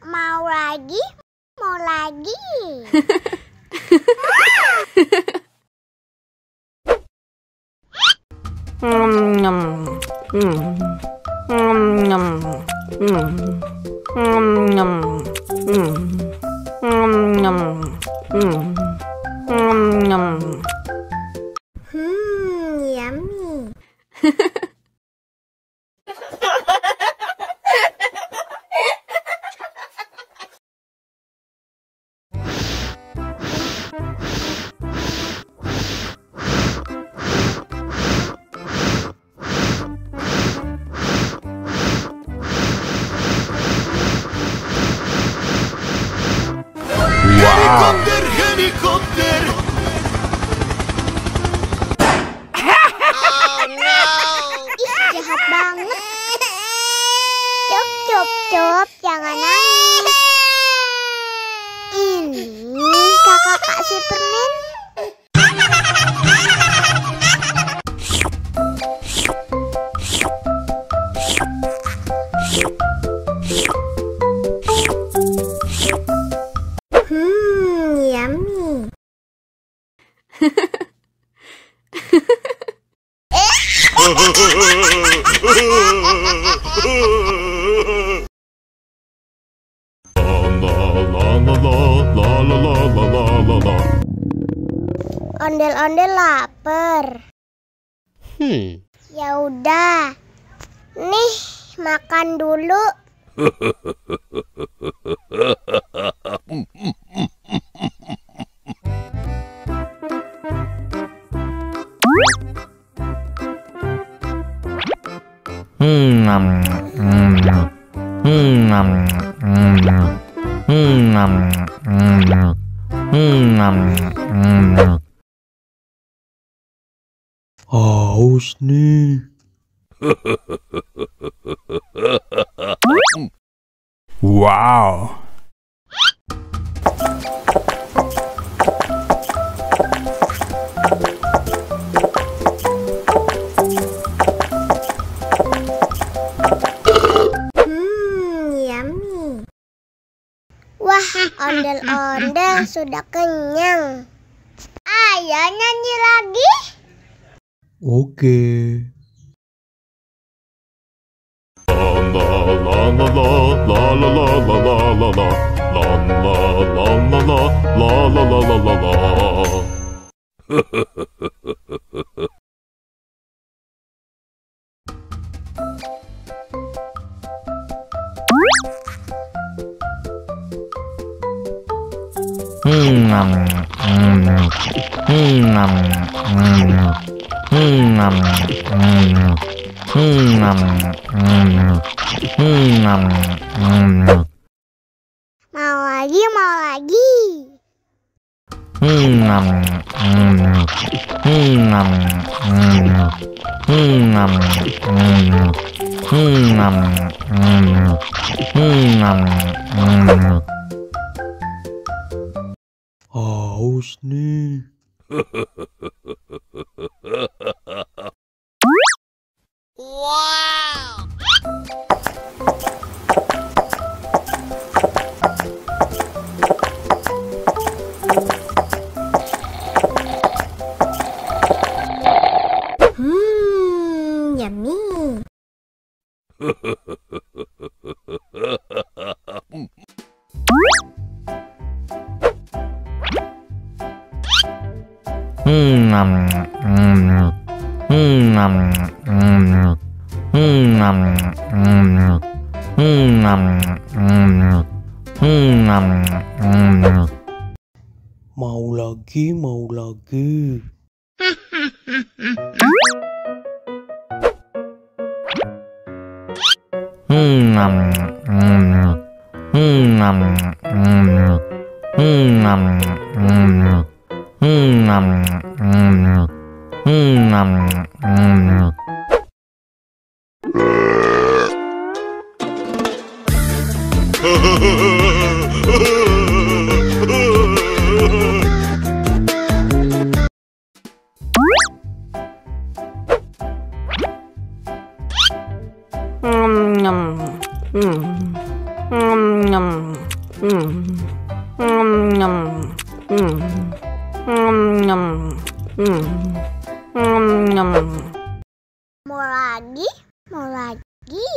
Mau lagi, mau lagi. Yummy. Helikopter, helikopter. Ih, jahat banget. Cop, jangan nangis. Ini kakak Kak Superman. Yummy. Ondel-ondel lapar. Ya udah. Nih, makan dulu. Haus nih. Wow. Yummy. Wah, ondel-ondel sudah kenyang. Ayo nyanyi lagi. Oke. Mau lagi, mau lagi. Haus nih. Wow. Yummy. Mau lagi, mau lagi. Mau lagi? Mau lagi?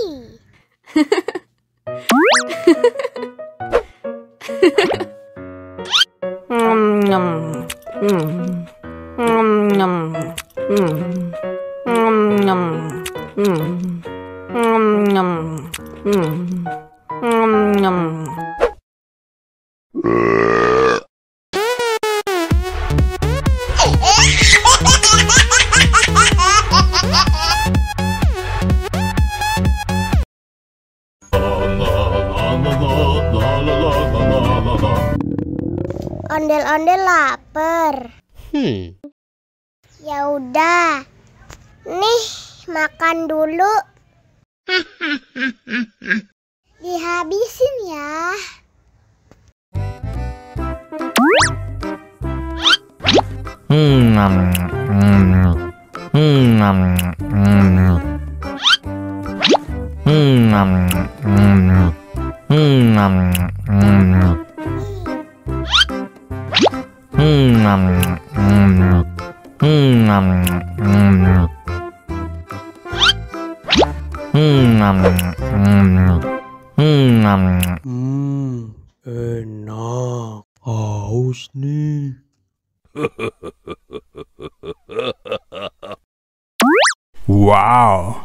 Ondel-ondel lapar. Ya udah. Nih, makan dulu. Dihabisin ya. Enak. Haus nih. Wow.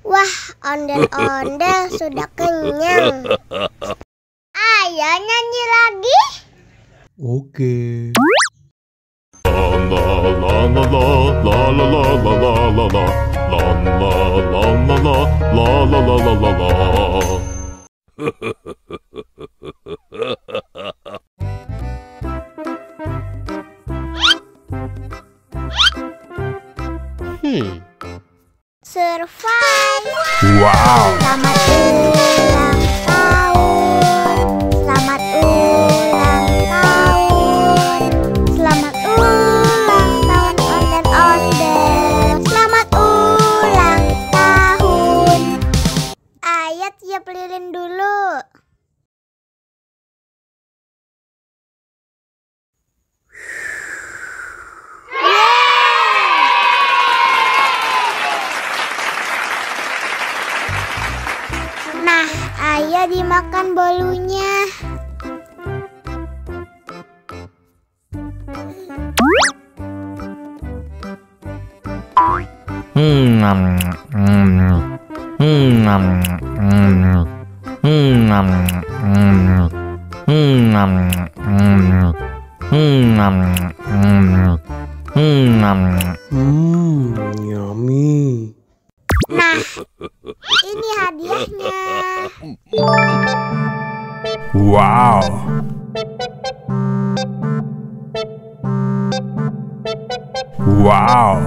Wah, ondel-ondel sudah kenyang. Ayo nyanyi lagi. Oke. Survive. Wow. Selamat ulang tahun. Selamat ulang tahun. Selamat ulang tahun ondel-ondel. Selamat ulang tahun. Ayo tiup lilin dulu. Nah, ayo dimakan bolunya. Yummy. Nah, ini hadiahnya. Wow. Wow.